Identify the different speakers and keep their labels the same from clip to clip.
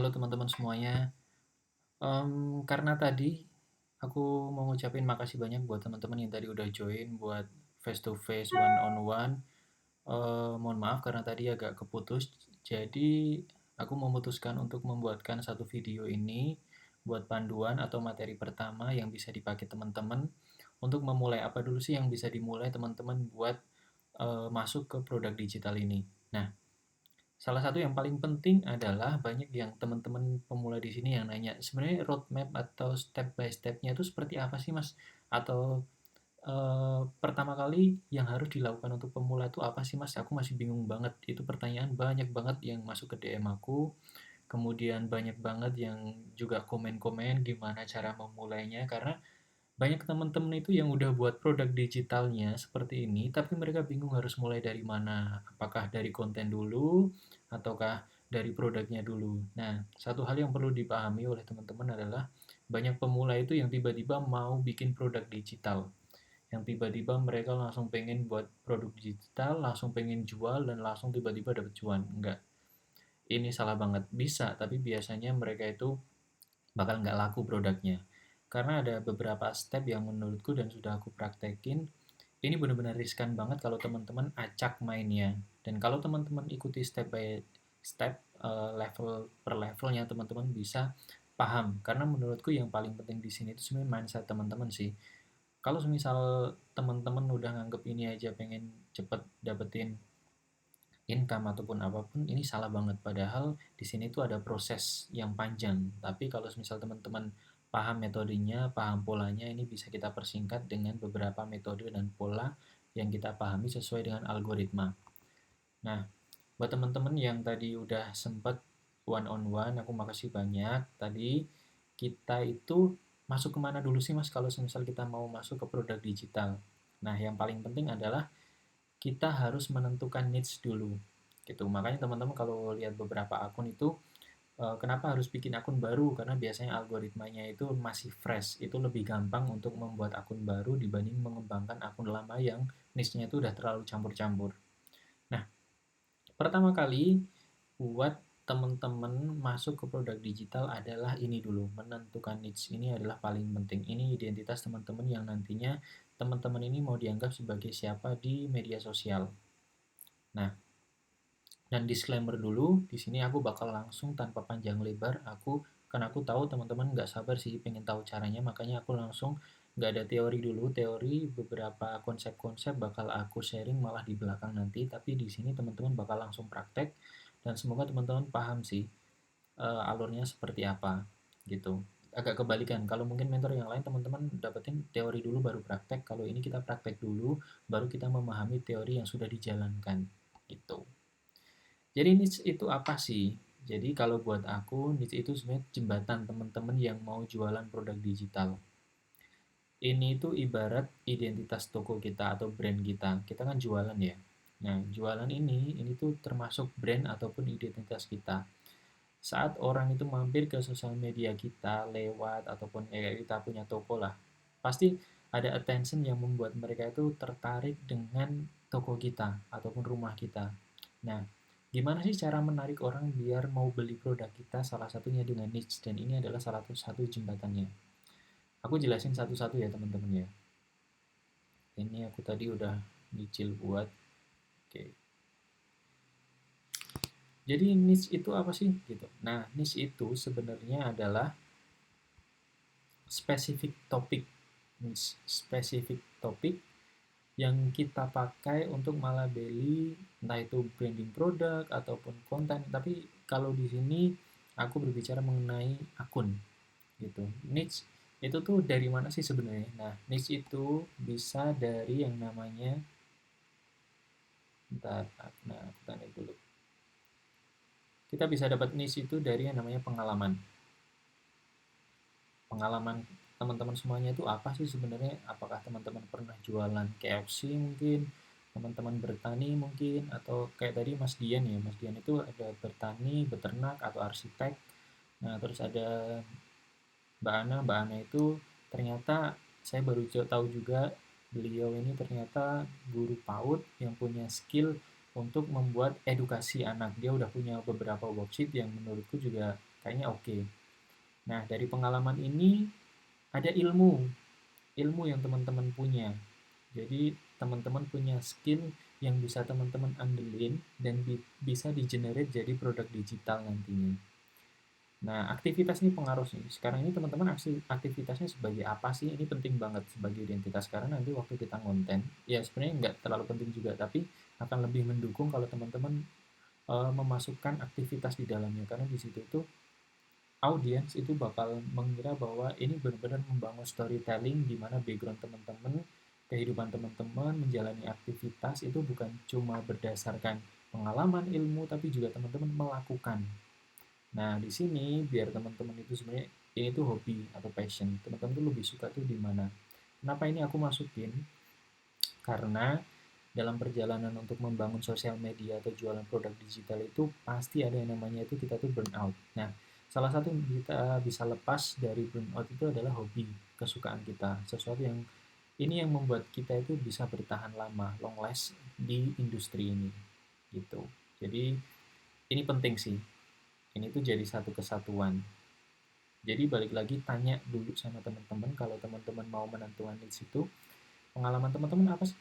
Speaker 1: Halo teman-teman semuanya. Karena tadi aku mau ngucapin makasih banyak buat teman-teman yang tadi udah join buat face to face one on one. Mohon maaf karena tadi agak keputus. Jadi aku memutuskan untuk membuatkan satu video ini buat panduan atau materi pertama yang bisa dipakai teman-teman untuk memulai apa dulu sih yang bisa dimulai teman-teman buat masuk ke produk digital ini. Nah, salah satu yang paling penting adalah banyak yang teman-teman pemula di sini yang nanya, sebenarnya roadmap atau step by step-nya itu seperti apa sih, Mas? Atau pertama kali yang harus dilakukan untuk pemula itu apa sih, Mas? Aku masih bingung banget. Itu pertanyaan banyak banget yang masuk ke DM aku. Kemudian banyak banget yang juga komen-komen gimana cara memulainya karena banyak teman-teman itu yang udah buat produk digitalnya seperti ini, tapi mereka bingung harus mulai dari mana. Apakah dari konten dulu, ataukah dari produknya dulu. Nah, satu hal yang perlu dipahami oleh teman-teman adalah banyak pemula itu yang tiba-tiba mau bikin produk digital. Yang tiba-tiba mereka langsung pengen buat produk digital, langsung pengen jual, dan langsung tiba-tiba dapat cuan. Enggak, ini salah banget. Bisa, tapi biasanya mereka itu bakal nggak laku produknya. Karena ada beberapa step yang menurutku dan sudah aku praktekin, ini benar-benar riskan banget kalau teman-teman acak mainnya. Dan kalau teman-teman ikuti step by step, level per levelnya, teman-teman bisa paham. Karena menurutku yang paling penting di sini itu sebenarnya mindset teman-teman sih. Kalau misal teman-teman udah nganggep ini aja pengen cepet dapetin income ataupun apapun, ini salah banget. Padahal di sini tuh ada proses yang panjang. Tapi kalau misal teman-teman paham metodenya, paham polanya, ini bisa kita persingkat dengan beberapa metode dan pola yang kita pahami sesuai dengan algoritma. Nah, buat teman-teman yang tadi udah sempat one on one, aku makasih banyak. Tadi kita itu masuk kemana dulu sih, Mas, kalau misal kita mau masuk ke produk digital? Nah, yang paling penting adalah kita harus menentukan niche dulu gitu. Makanya teman-teman kalau lihat beberapa akun itu, kenapa harus bikin akun baru, karena biasanya algoritmanya itu masih fresh, itu lebih gampang untuk membuat akun baru dibanding mengembangkan akun lama yang niche-nya itu udah terlalu campur-campur. Nah, pertama kali buat teman-teman masuk ke produk digital adalah ini dulu, menentukan niche. Ini adalah paling penting. Ini identitas teman-teman yang nantinya teman-teman ini mau dianggap sebagai siapa di media sosial. Nah, dan disclaimer dulu, di sini aku bakal langsung tanpa panjang lebar, karena aku tahu teman-teman nggak sabar sih pengen tahu caranya, makanya aku langsung nggak ada teori dulu, teori beberapa konsep-konsep bakal aku sharing malah di belakang nanti, tapi di sini teman-teman bakal langsung praktek, dan semoga teman-teman paham sih alurnya seperti apa, gitu. Agak kebalikan, kalau mungkin mentor yang lain teman-teman dapetin teori dulu baru praktek, kalau ini kita praktek dulu, baru kita memahami teori yang sudah dijalankan, gitu. Jadi niche itu apa sih? Jadi kalau buat aku, niche itu sebenarnya jembatan teman-teman yang mau jualan produk digital. Ini itu ibarat identitas toko kita atau brand kita. Kita kan jualan ya. Nah, jualan ini tuh termasuk brand ataupun identitas kita. Saat orang itu mampir ke sosial media kita lewat ataupun kita punya toko lah, pasti ada attention yang membuat mereka itu tertarik dengan toko kita ataupun rumah kita. Nah, gimana sih cara menarik orang biar mau beli produk kita? Salah satunya dengan niche, dan ini adalah salah satu jembatannya. Aku jelasin satu-satu ya teman-teman ya. Ini aku tadi udah nyicil buat. Oke. Jadi niche itu apa sih gitu? Nah, niche itu sebenarnya adalah spesifik topik, spesifik topik yang kita pakai untuk melabeli entah itu branding produk ataupun konten. Tapi kalau di sini aku berbicara mengenai akun gitu. Niche itu tuh dari mana sih sebenarnya? Nah, niche itu bisa dari yang namanya, bentar, nah aku tanya dulu. Kita bisa dapat niche itu dari yang namanya pengalaman. Pengalaman teman-teman semuanya itu apa sih sebenarnya? Apakah teman-teman pernah jualan KFC mungkin, teman-teman bertani mungkin, atau kayak tadi Mas Dian ya, Mas Dian itu ada bertani, beternak, atau arsitek. Nah, terus ada Mbak Ana itu ternyata saya baru tahu juga beliau ini ternyata guru PAUD yang punya skill untuk membuat edukasi anak. Dia udah punya beberapa worksheet yang menurutku juga kayaknya oke. Nah, dari pengalaman ini ada ilmu yang teman-teman punya. Jadi teman-teman punya skill yang bisa teman-teman andelin dan bisa di-generate jadi produk digital nantinya. Nah, aktivitas ini pengaruh sih. Sekarang ini teman-teman aktivitasnya sebagai apa sih? Ini penting banget sebagai identitas karena nanti waktu kita konten, ya sebenarnya nggak terlalu penting juga, tapi akan lebih mendukung kalau teman-teman memasukkan aktivitas di dalamnya karena di situ tuh audiens itu bakal mengira bahwa ini benar-benar membangun storytelling di mana background teman-teman, kehidupan teman-teman menjalani aktivitas itu bukan cuma berdasarkan pengalaman ilmu tapi juga teman-teman melakukan. Nah, di sini biar teman-teman itu sebenarnya ini tuh hobi atau passion. Teman-teman tuh lebih suka tuh di mana. Kenapa ini aku masukin? Karena dalam perjalanan untuk membangun sosial media atau jualan produk digital itu pasti ada yang namanya itu kita tuh burnout. Nah, salah satu yang kita bisa lepas dari burnout itu adalah hobi, kesukaan kita. Sesuatu yang ini yang membuat kita itu bisa bertahan lama, long last di industri ini gitu. Jadi ini penting sih. Ini tuh jadi satu kesatuan. Jadi balik lagi tanya dulu sama teman-teman kalau teman-teman mau menentukan di situ pengalaman teman-teman apa sih?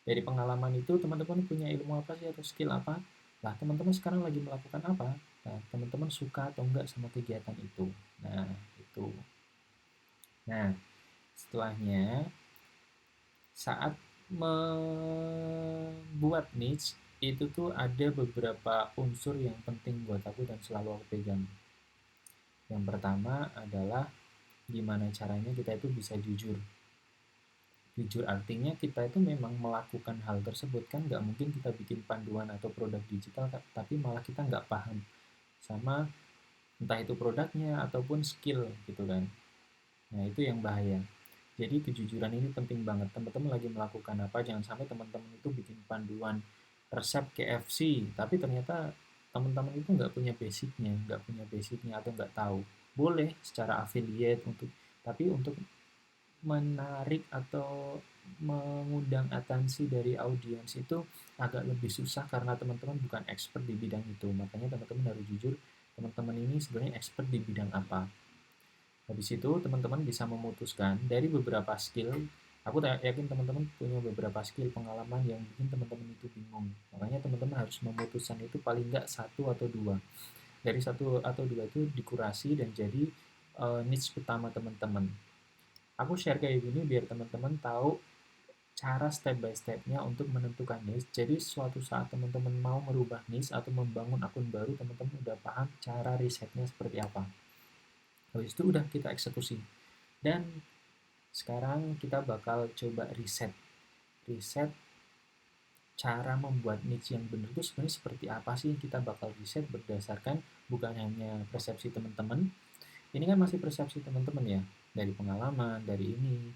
Speaker 1: Dari pengalaman itu teman-teman punya ilmu apa sih atau skill apa? Lah teman-teman sekarang lagi melakukan apa? Nah, teman-teman suka atau enggak sama kegiatan itu? Nah, itu. Nah, setelahnya saat membuat niche itu tuh ada beberapa unsur yang penting buat aku dan selalu aku pegang. Yang pertama adalah gimana caranya kita itu bisa jujur. Jujur artinya kita itu memang melakukan hal tersebut kan nggak mungkin kita bikin panduan atau produk digital tapi malah kita nggak paham sama entah itu produknya ataupun skill gitu kan. Nah itu yang bahaya. Jadi kejujuran ini penting banget. Teman-teman lagi melakukan apa jangan sampai teman-teman itu bikin panduan resep KFC tapi ternyata teman-teman itu nggak punya basicnya atau nggak tahu. Boleh secara affiliate untuk tapi untuk menarik atau mengundang atensi dari audiens itu agak lebih susah karena teman-teman bukan expert di bidang itu. Makanya teman-teman harus jujur, teman-teman ini sebenarnya expert di bidang apa. Habis itu teman-teman bisa memutuskan dari beberapa skill. Aku yakin teman-teman punya beberapa skill pengalaman yang bikin teman-teman itu bingung. Makanya teman-teman harus memutuskan itu paling nggak satu atau dua. Dari satu atau dua itu dikurasi dan jadi niche utama teman-teman. Aku share kayak gini biar teman-teman tahu cara step by step-nya untuk menentukan niche. Jadi suatu saat teman-teman mau merubah niche atau membangun akun baru, teman-teman udah paham cara risetnya seperti apa. Habis itu udah kita eksekusi. Dan sekarang kita bakal coba riset. Riset cara membuat niche yang benar itu sebenarnya seperti apa sih, kita bakal riset berdasarkan bukan hanya persepsi teman-teman. Ini kan masih persepsi teman-teman ya, dari pengalaman, dari ini.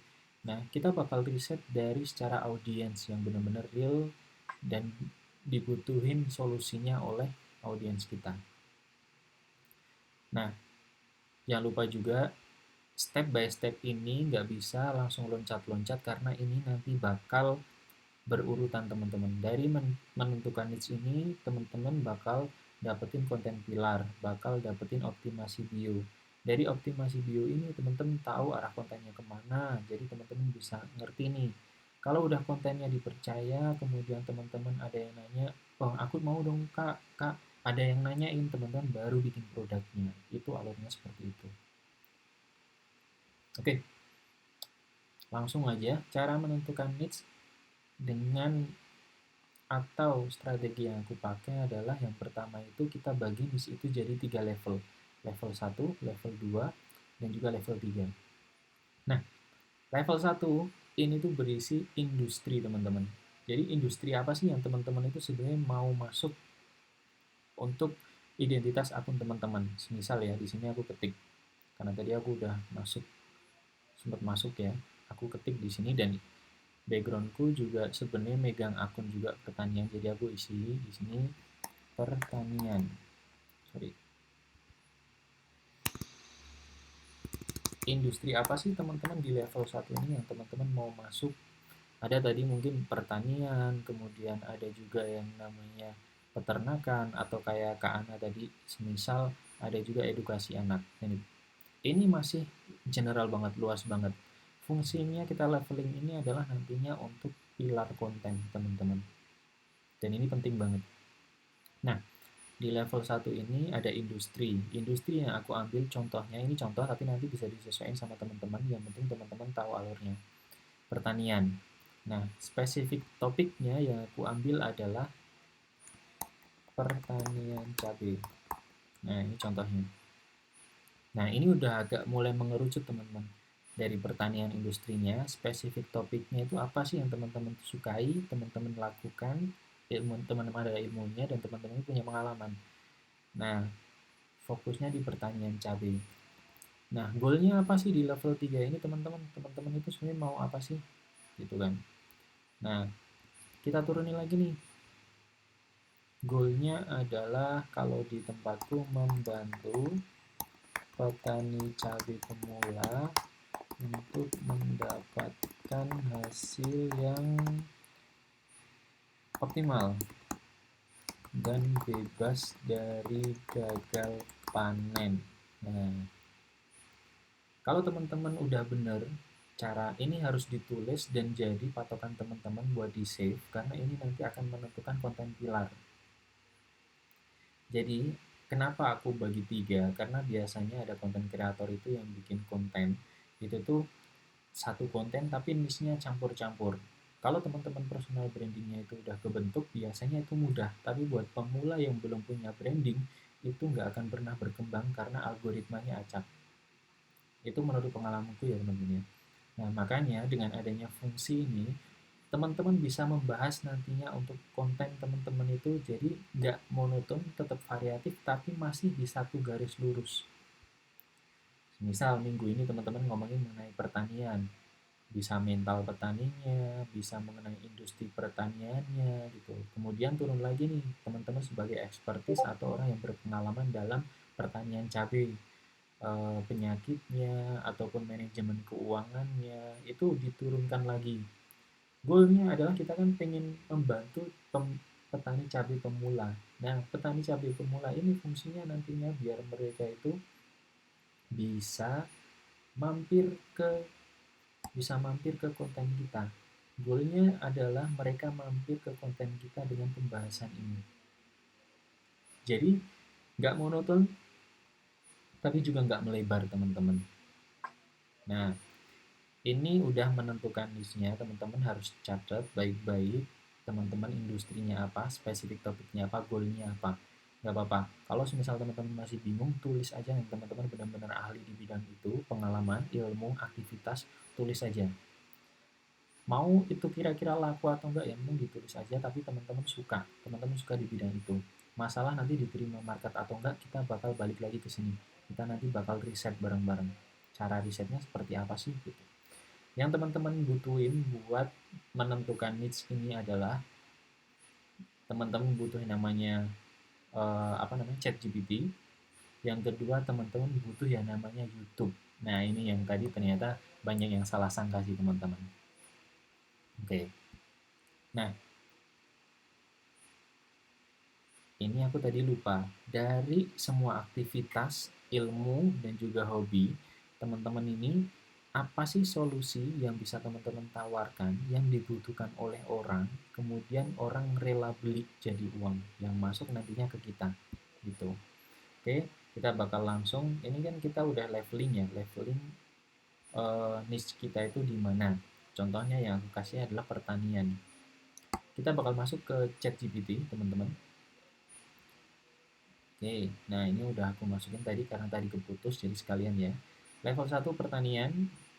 Speaker 1: Nah, kita bakal riset dari secara audiens yang benar-benar real dan dibutuhin solusinya oleh audiens kita. Nah, jangan lupa juga step by step ini nggak bisa langsung loncat-loncat karena ini nanti bakal berurutan teman-teman. Dari menentukan niche ini, teman-teman bakal dapetin konten pilar, bakal dapetin optimasi bio. Dari optimasi bio ini teman-teman tahu arah kontennya kemana, jadi teman-teman bisa ngerti nih. Kalau udah kontennya dipercaya, kemudian teman-teman ada yang nanya, oh aku mau dong kak, ada yang nanyain teman-teman baru bikin produknya. Itu alurnya seperti itu. Oke, langsung aja cara menentukan niche dengan atau strategi yang aku pakai adalah yang pertama itu kita bagi niche itu jadi 3 level. Level 1, level 2, dan juga level 3. Nah, level 1 ini tuh berisi industri teman-teman. Jadi industri apa sih yang teman-teman itu sebenarnya mau masuk untuk identitas akun teman-teman. Misal ya, di sini aku ketik karena tadi aku udah sempat masuk ya. Aku ketik di sini dan backgroundku juga sebenarnya megang akun juga pertanian, jadi aku isi di sini pertanian. Sorry. Industri apa sih teman-teman di level 1 ini yang teman-teman mau masuk? Ada tadi mungkin pertanian, kemudian ada juga yang namanya peternakan, atau kayak Kak Ana tadi, semisal ada juga edukasi anak. Ini masih general banget, luas banget. Fungsinya kita leveling ini adalah nantinya untuk pilar konten, teman-teman. Dan ini penting banget. Nah, di level 1 ini ada industri. Industri yang aku ambil contohnya, ini contoh tapi nanti bisa disesuaikan sama teman-teman, yang penting teman-teman tahu alurnya. Pertanian. Nah, spesifik topiknya yang aku ambil adalah pertanian cabai. Nah, ini contohnya. Nah, ini udah agak mulai mengerucut, teman-teman. Dari pertanian industrinya, spesifik topiknya itu apa sih yang teman-teman sukai, teman-teman lakukan, ilmu teman-teman ada ilmunya, dan teman-teman punya pengalaman. Nah, fokusnya di pertanian cabai. Nah, goalnya apa sih di level 3 ini, teman-teman? Teman-teman itu sebenarnya mau apa sih? Gitu kan. Nah, kita turunin lagi nih. Goalnya adalah kalau di tempatku membantu petani cabai pemula untuk mendapatkan hasil yang optimal dan bebas dari gagal panen. Nah, kalau teman-teman udah bener, cara ini harus ditulis dan jadi patokan teman-teman buat di save, karena ini nanti akan menentukan konten pilar. Jadi, kenapa aku bagi 3? Karena biasanya ada konten kreator itu yang bikin konten, itu tuh satu konten tapi niche-nya campur-campur. Kalau teman-teman personal brandingnya itu udah kebentuk, biasanya itu mudah. Tapi buat pemula yang belum punya branding, itu nggak akan pernah berkembang karena algoritmanya acak. Itu menurut pengalamanku ya, teman-teman ya. Nah, makanya dengan adanya fungsi ini, teman-teman bisa membahas nantinya untuk konten teman-teman itu jadi nggak monoton, tetap variatif, tapi masih di satu garis lurus. Misal minggu ini teman-teman ngomongin mengenai pertanian, bisa mental petaninya, bisa mengenai industri pertaniannya gitu. Kemudian turun lagi nih teman-teman sebagai ekspertis atau orang yang berpengalaman dalam pertanian cabai, penyakitnya ataupun manajemen keuangannya itu diturunkan lagi. Goalnya adalah kita kan pengen membantu petani cabai pemula. Nah, petani cabai pemula ini fungsinya nantinya biar mereka itu bisa mampir ke konten kita. Goalnya adalah mereka mampir ke konten kita dengan pembahasan ini. Jadi nggak monoton, tapi juga nggak melebar, teman-teman. Nah, ini udah menentukan niche-nya, teman-teman harus catat baik-baik. Teman-teman industrinya apa, spesifik topiknya apa, goalnya apa. Nggak apa-apa. Kalau misal teman-teman masih bingung, tulis aja yang teman-teman benar-benar ahli di bidang itu, pengalaman, ilmu, aktivitas, tulis aja. Mau itu kira-kira laku atau enggak, ya mending ditulis aja, tapi teman-teman suka di bidang itu. Masalah nanti diterima market atau enggak, kita bakal balik lagi ke sini. Kita nanti bakal riset bareng-bareng. Cara risetnya seperti apa sih gitu. Yang teman-teman butuhin buat menentukan niche ini adalah teman-teman butuh yang namanya ChatGPT. Yang kedua, teman-teman butuh yang namanya YouTube. Nah, ini yang tadi ternyata banyak yang salah sangka sih, teman-teman. Oke. Nah, ini aku tadi lupa. Dari semua aktivitas, ilmu, dan juga hobi, teman-teman ini apa sih solusi yang bisa teman-teman tawarkan yang dibutuhkan oleh orang, kemudian orang rela beli jadi uang yang masuk nantinya ke kita gitu. Oke, kita bakal langsung, ini kan kita udah leveling ya, leveling niche kita itu di mana. Contohnya yang aku kasih adalah pertanian. Kita bakal masuk ke ChatGPT, teman-teman. Oke, nah ini udah aku masukin tadi karena tadi keputus, jadi sekalian ya. Level 1 pertanian,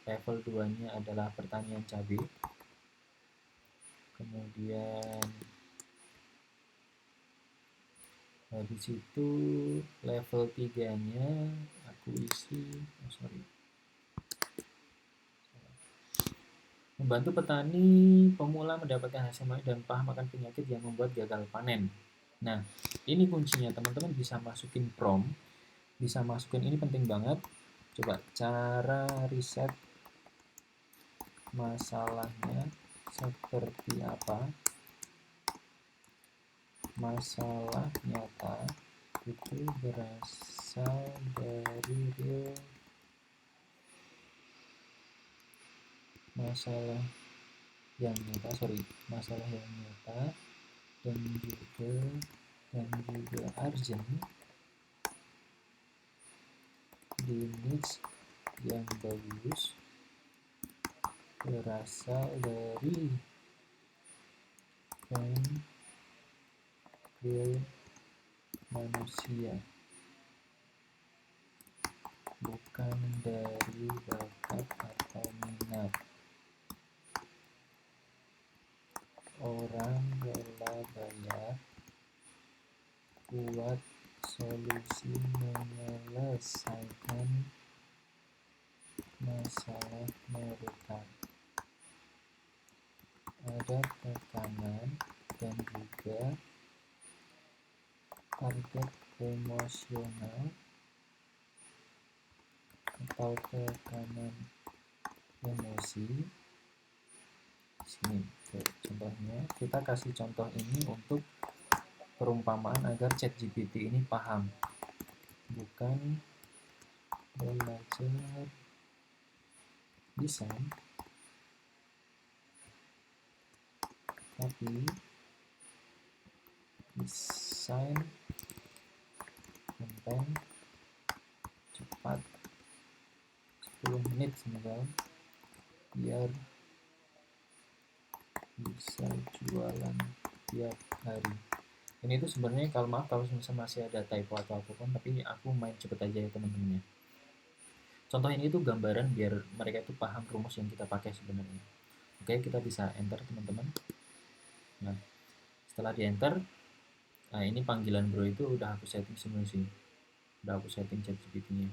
Speaker 1: level 2-nya adalah pertanian cabai. Kemudian habis itu level 3-nya aku isi, membantu petani pemula mendapatkan hasil baik dan paham akan penyakit yang membuat gagal panen. Nah, ini kuncinya, teman-teman bisa masukin prompt, bisa masukin, ini penting banget. Coba cara riset masalahnya seperti apa, masalah nyata itu berasal dari real masalah yang nyata, masalah yang nyata dan juga urgent di niche yang bagus berasal dari real manusia, bukan dari bakat atau minat. Orang rela bayar buat solusi menyelesaikan masalah mereka. Ada tekanan dan juga target emosional atau tekanan emosi. Sini contohnya, kita kasih contoh ini untuk perumpamaan agar ChatGPT ini paham. Bukan belajar desain, tapi desain konten cepat 10 menit semisal, biar bisa jualan tiap hari. Ini tuh sebenarnya kalau masih ada typo atau apapun, tapi aku main cepet aja ya teman-teman ya. Contoh ini tuh gambaran biar mereka itu paham rumus yang kita pakai sebenarnya. Oke, kita bisa enter teman-teman. Nah, setelah di enter, nah ini panggilan bro itu udah aku setting semua sih. Udah aku setting ChatGPT-nya.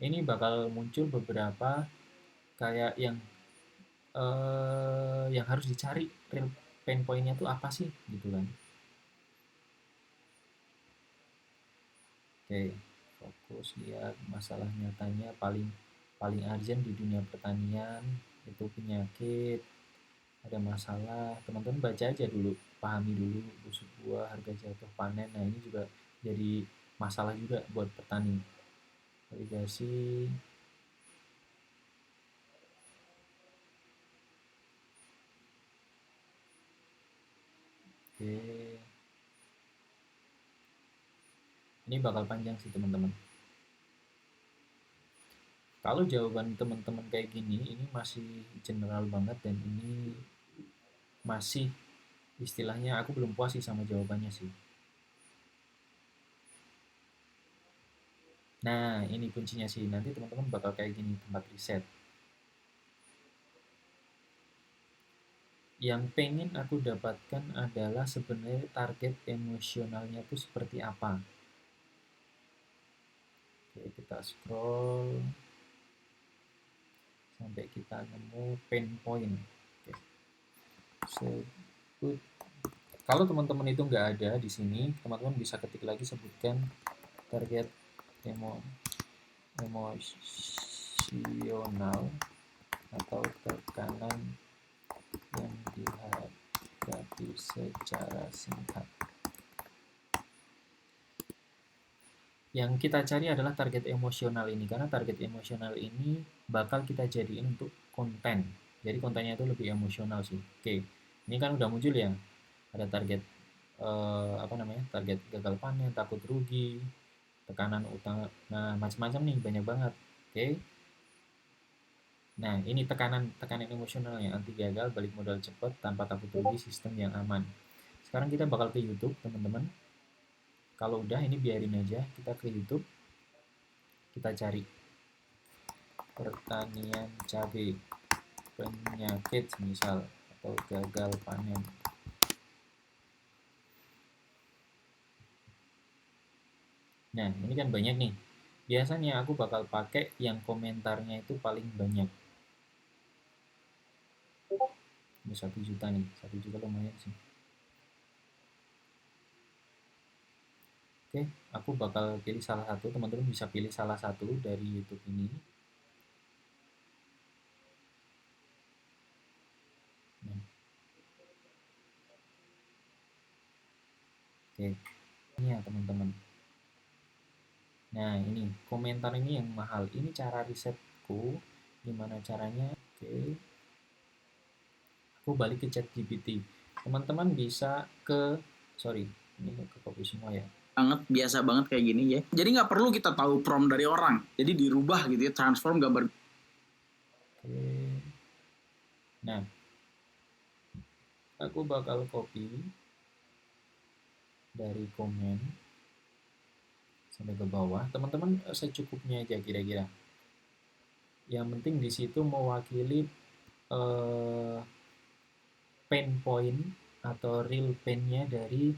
Speaker 1: Ini bakal muncul beberapa kayak yang harus dicari real pain point-nya tuh apa sih gitu kan. Oke, fokus lihat masalah nyatanya paling urgent di dunia pertanian itu penyakit, ada masalah. Teman-teman baca aja dulu, pahami dulu busuk buah, harga jatuh panen. Nah, ini juga jadi masalah juga buat petani. Irigasi. Oke. Ini bakal panjang sih teman-teman. Kalau jawaban teman-teman kayak gini, ini masih general banget dan ini masih istilahnya aku belum puas sih sama jawabannya sih. Nah, ini kuncinya sih. Nanti teman-teman bakal kayak gini tempat riset. Yang pengen aku dapatkan adalah sebenarnya target emosionalnya itu seperti apa. Oke, kita scroll sampai kita nemu pain point. Oke. Sebut. Kalau teman-teman itu nggak ada di sini, teman-teman bisa ketik lagi, sebutkan target emosional atau tekanan yang dihadapi secara singkat. Yang kita cari adalah target emosional ini, karena target emosional ini bakal kita jadiin untuk konten. Jadi kontennya itu lebih emosional sih. Oke, ini kan udah muncul ya. Ada target target gagal panen, takut rugi, tekanan utang, nah macam-macam nih, banyak banget. Oke. Nah, ini tekanan emosionalnya, anti gagal, balik modal cepat, tanpa takut rugi, sistem yang aman. Sekarang kita bakal ke YouTube, teman-teman. Kalau udah, ini biarin aja, kita ke YouTube, kita cari pertanian cabai, penyakit misal, atau gagal panen. Nah, ini kan banyak nih. Biasanya aku bakal pakai yang komentarnya itu paling banyak. Ini 1 juta nih, 1 juta lumayan sih. Oke, aku bakal pilih salah satu. Teman-teman bisa pilih salah satu dari YouTube ini. Nah, Oke, ini ya teman-teman. Nah, ini komentar ini yang mahal. Ini cara risetku. Gimana caranya? Oke, aku balik ke ChatGPT. Teman-teman bisa sorry, ini ke copy semua ya.
Speaker 2: Banget, biasa banget kayak gini ya. Jadi nggak perlu kita tahu prompt dari orang. Jadi dirubah gitu ya, transform gambar.
Speaker 1: Oke. Nah, aku bakal copy dari komen sampai ke bawah. Teman-teman secukupnya aja kira-kira. Yang penting di situ mewakili pain point atau real pain-nya dari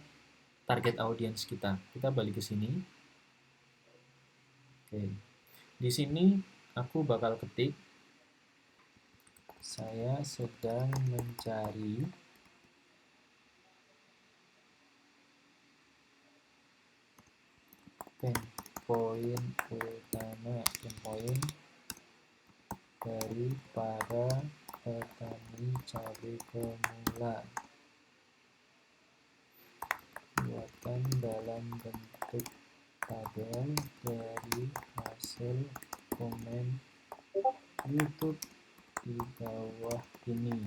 Speaker 1: target audience kita. Kita balik ke sini. Oke. Di sini aku bakal ketik saya sedang mencari pain point utama, pain point dari para petani cabai pemula. Buatkan dalam bentuk tabel dari hasil komen YouTube di bawah ini.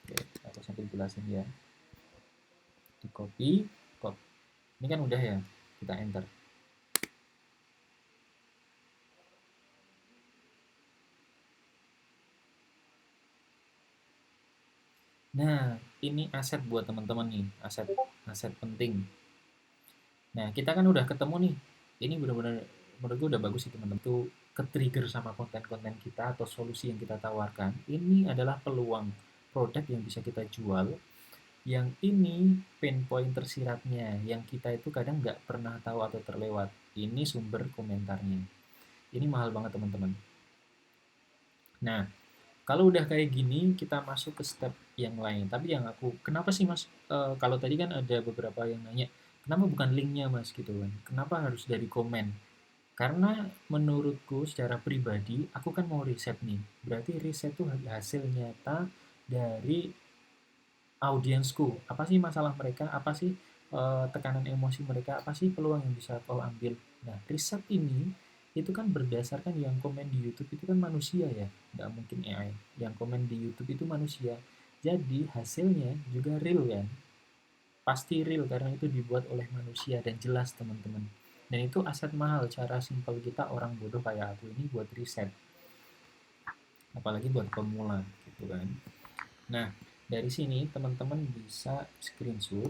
Speaker 1: Oke, aku sambil jelasin ya. Di copy. Ini kan udah ya, kita enter. Nah, ini aset buat teman-teman nih, aset penting. Nah, kita kan udah ketemu nih. Ini benar-benar menurut gue udah bagus sih teman-teman. Tuh ke-trigger sama konten-konten kita atau solusi yang kita tawarkan. Ini adalah peluang produk yang bisa kita jual. Yang ini pain point tersiratnya, yang kita itu kadang nggak pernah tahu atau terlewat. Ini sumber komentarnya. Ini mahal banget teman-teman. Nah, kalau udah kayak gini, kita masuk ke step yang lain. Tapi yang kenapa sih mas? Kalau tadi kan ada beberapa yang nanya, kenapa bukan linknya mas gitu kan? Kenapa harus dari komen? Karena menurutku secara pribadi, aku kan mau riset nih. Berarti riset itu hasil nyata dari audiensku. Apa sih masalah mereka? Apa sih tekanan emosi mereka? Apa sih peluang yang bisa kau ambil? Nah, riset ini itu kan berdasarkan yang komen di YouTube itu kan manusia ya, nggak mungkin AI. Yang komen di YouTube itu manusia. Jadi hasilnya juga real kan? Pasti real karena itu dibuat oleh manusia dan jelas teman-teman. Dan itu aset mahal. Cara simpel kita orang bodoh kayak aku ini buat riset. Apalagi buat pemula gitu kan. Nah, dari sini teman-teman bisa screenshot.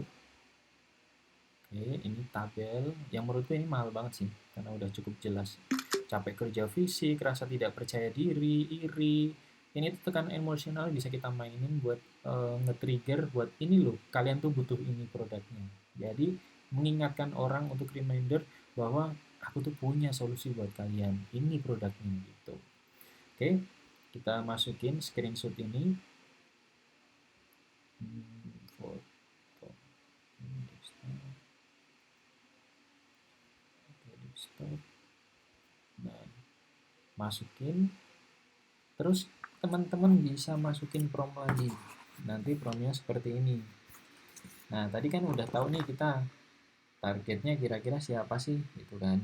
Speaker 1: Oke, ini tabel. Yang menurutku ini mahal banget sih, karena udah cukup jelas. Capek kerja fisik, rasa tidak percaya diri, iri. Ini tuh tekanan emosional bisa kita mainin buat nge-trigger buat ini loh, kalian tuh butuh ini produknya. Jadi mengingatkan orang untuk reminder bahwa aku tuh punya solusi buat kalian. Ini produknya gitu. Oke, kita masukin screenshot ini. Foto. Stop. Nah, masukin. Terus teman-teman bisa masukin prom lagi. Nanti promnya seperti ini. Nah, tadi kan udah tahu nih kita targetnya kira-kira siapa sih, gitu kan.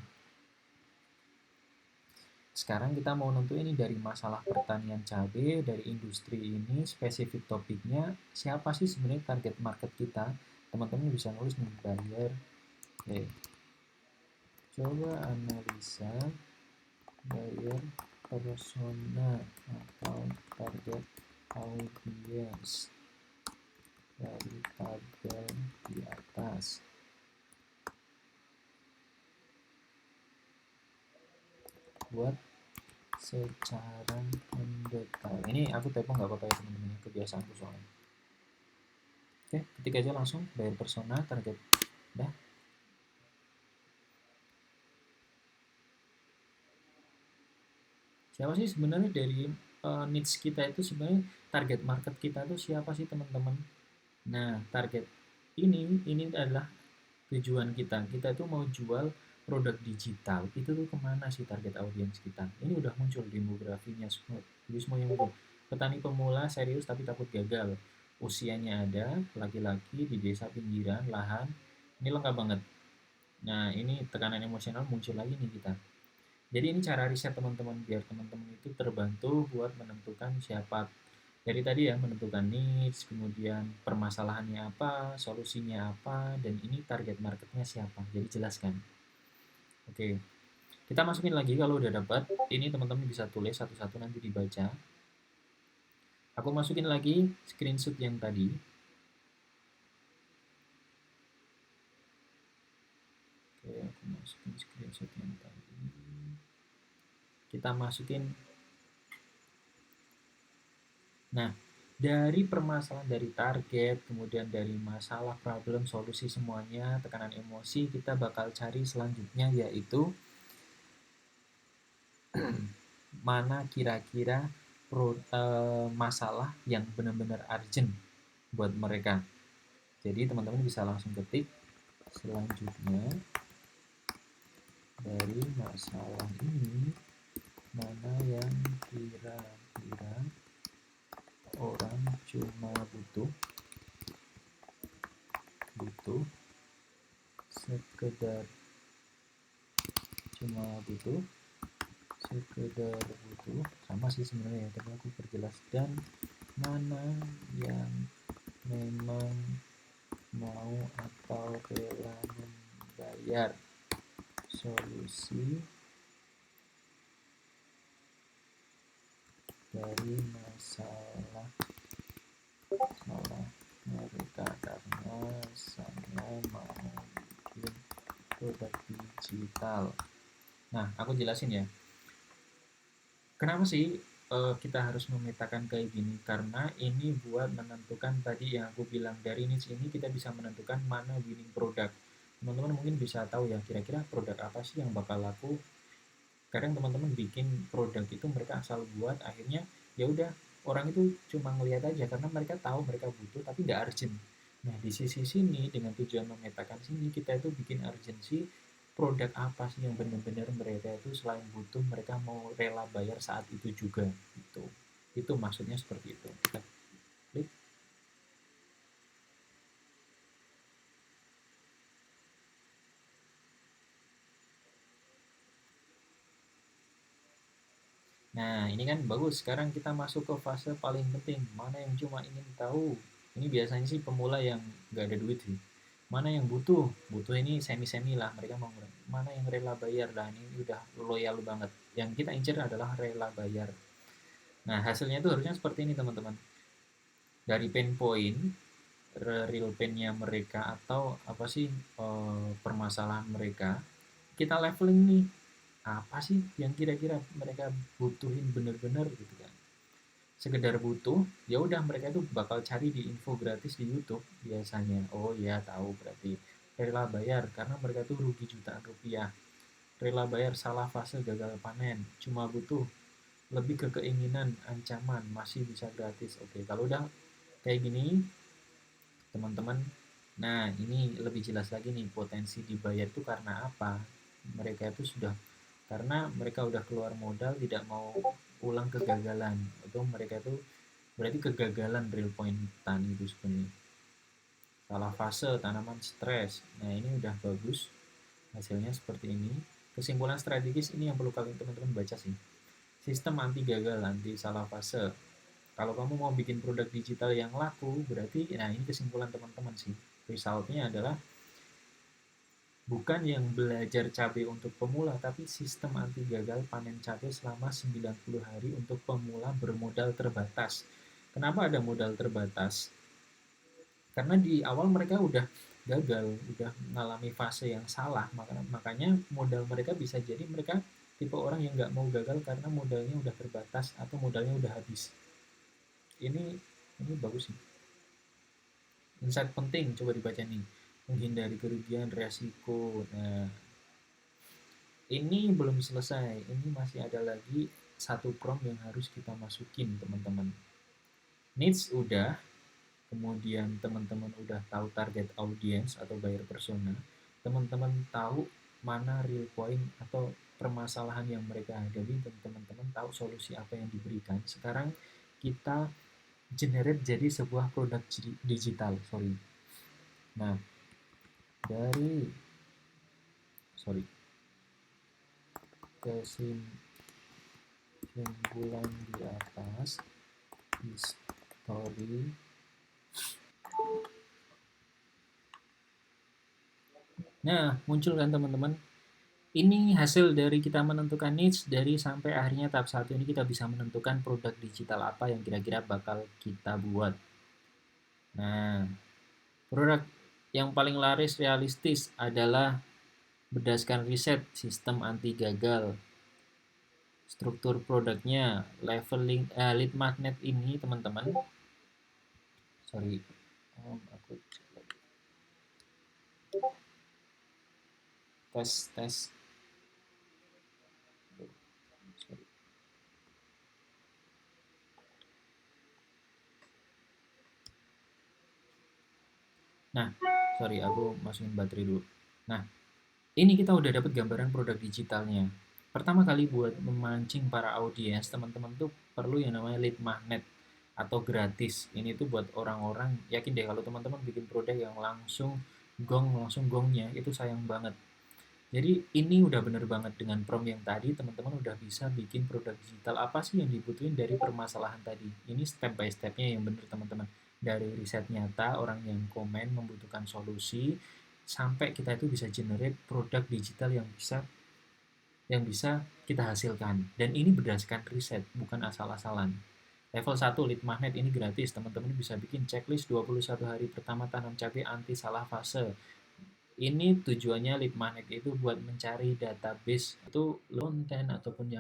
Speaker 1: Sekarang kita mau nentuin ini dari masalah pertanian cabai, dari industri ini, spesifik topiknya, siapa sih sebenarnya target market kita. Teman-teman bisa nulis nih, buyer. Oke. Coba analisa buyer persona atau target audience dari tabel di atas. Buat secara mendetail. Ini aku typo nggak apa-apa ya teman-teman, kebiasaanku soalnya. Oke, ketik aja langsung buyer persona target. Udah. Siapa sih sebenarnya dari niche kita itu sebenarnya target market kita itu siapa sih teman-teman? Nah, target ini adalah tujuan kita. Kita tuh mau jual produk digital. Itu tuh kemana sih target audiens kita? Ini udah muncul demografinya semua. Jadi semuanya muncul. Petani pemula serius tapi takut gagal. Usianya ada, laki-laki di desa pinggiran, lahan Ini lengkap banget. Nah, ini tekanan emosional muncul lagi nih kita. Jadi ini cara riset teman-teman biar teman-teman itu terbantu buat menentukan siapa dari tadi ya, menentukan needs, kemudian permasalahannya apa, solusinya apa, dan ini target marketnya siapa. Jadi jelaskan. Oke, kita masukin lagi kalau udah dapat. Ini teman-teman bisa tulis satu-satu nanti dibaca. Aku masukin lagi screenshot yang tadi. Oke, aku masukin screenshot yang tadi. Kita masukin. Nah, dari permasalahan, dari target, kemudian dari masalah, problem, solusi semuanya, tekanan emosi, kita bakal cari selanjutnya yaitu mana kira-kira masalah yang benar-benar urgent buat mereka. Jadi teman-teman bisa langsung ketik selanjutnya dari masalah ini mana yang kira-kira orang cuma butuh butuh sekedar cuma butuh sekedar butuh sama sih sebenarnya ya, tapi aku perjelas, dan mana yang memang mau atau rela membayar solusi dari masalah masalah mereka karena saya mau bikin produk digital. Nah, aku jelasin ya. Kenapa sih kita harus memetakan kayak gini? Karena ini buat menentukan tadi yang aku bilang, dari niche ini kita bisa menentukan mana winning product. Teman-teman mungkin bisa tahu ya kira-kira produk apa sih yang bakal laku. Kadang teman-teman bikin produk itu mereka asal buat, akhirnya ya udah orang itu cuma ngelihat aja karena mereka tahu mereka butuh tapi nggak urgent. Nah, di sisi sini dengan tujuan memetakan sini kita itu bikin urgensi, produk apa sih yang benar-benar mereka itu selain butuh mereka mau rela bayar saat itu juga gitu. Itu maksudnya seperti itu. Kita klik. Nah, ini kan bagus. Sekarang kita masuk ke fase paling penting. Mana yang cuma ingin tahu? Ini biasanya sih pemula yang nggak ada duit sih. Mana yang butuh? Butuh ini semi-semi lah. Mereka mau mana yang rela bayar lah. Ini udah loyal banget. Yang kita incer adalah rela bayar. Nah, hasilnya itu harusnya seperti ini teman-teman. Dari pain point, real pain-nya mereka atau apa sih permasalahan mereka, kita leveling nih. Apa sih yang kira-kira mereka butuhin bener-bener gitu kan. Sekedar butuh, ya udah mereka tuh bakal cari di info gratis di YouTube biasanya. Oh iya, tahu berarti rela bayar karena mereka tuh rugi jutaan rupiah. Rela bayar salah fase gagal panen, cuma butuh lebih ke keinginan, ancaman, masih bisa gratis. Oke, kalau udah kayak gini, teman-teman, nah ini lebih jelas lagi nih potensi dibayar itu karena apa. Mereka itu sudah, karena mereka udah keluar modal tidak mau ulang kegagalan. Itu mereka itu berarti kegagalan real point tani itu sebenarnya. Salah fase, tanaman stres. Nah ini udah bagus, hasilnya seperti ini. Kesimpulan strategis ini yang perlu kalian teman-teman baca sih. Sistem anti gagal, anti salah fase. Kalau kamu mau bikin produk digital yang laku, berarti, nah ini kesimpulan teman-teman sih. Resultnya adalah bukan yang belajar cabai untuk pemula, tapi sistem anti gagal panen cabai selama 90 hari untuk pemula bermodal terbatas. Kenapa ada modal terbatas? Karena di awal mereka udah gagal, udah mengalami fase yang salah, makanya modal mereka bisa jadi mereka tipe orang yang nggak mau gagal karena modalnya udah terbatas atau modalnya udah habis. Ini bagus sih. Insight penting coba dibaca nih. Menghindari kerugian resiko. Nah, ini belum selesai. Ini masih ada lagi satu prompt yang harus kita masukin, teman-teman. Needs udah, kemudian teman-teman udah tahu target audience atau buyer persona, teman-teman tahu mana real point atau permasalahan yang mereka hadapi, dan teman-teman tahu solusi apa yang diberikan. Sekarang kita generate jadi sebuah produk digital, sorry. Nah, Dari sorry kesimpulan di atas, history. Nah, muncul kan teman-teman? Ini hasil dari kita menentukan niche dari sampai akhirnya tahap satu ini kita bisa menentukan produk digital apa yang kira-kira bakal kita buat. Nah, produk yang paling laris realistis adalah berdasarkan riset sistem anti gagal. Struktur produknya leveling lead magnet ini teman-teman. Sorry, aku tes. Sorry. Nah, sorry aku masukin baterai dulu. Nah, ini kita udah dapat gambaran produk digitalnya. Pertama kali buat memancing para audiens, teman-teman tuh perlu yang namanya lead magnet atau gratis. Ini tuh buat orang-orang, yakin deh kalau teman-teman bikin produk yang langsung gongnya, itu sayang banget. Jadi ini udah bener banget dengan prompt yang tadi, teman-teman udah bisa bikin produk digital apa sih yang dibutuhin dari permasalahan tadi. Ini step by stepnya yang bener teman-teman. Dari riset nyata, orang yang komen membutuhkan solusi, sampai kita itu bisa generate produk digital yang bisa kita hasilkan. Dan ini berdasarkan riset, bukan asal-asalan. Level 1 lead magnet ini gratis. Teman-teman bisa bikin checklist 21 hari pertama tanam cabai anti salah fase. Ini tujuannya lead magnet itu buat mencari database itu konten ataupun yang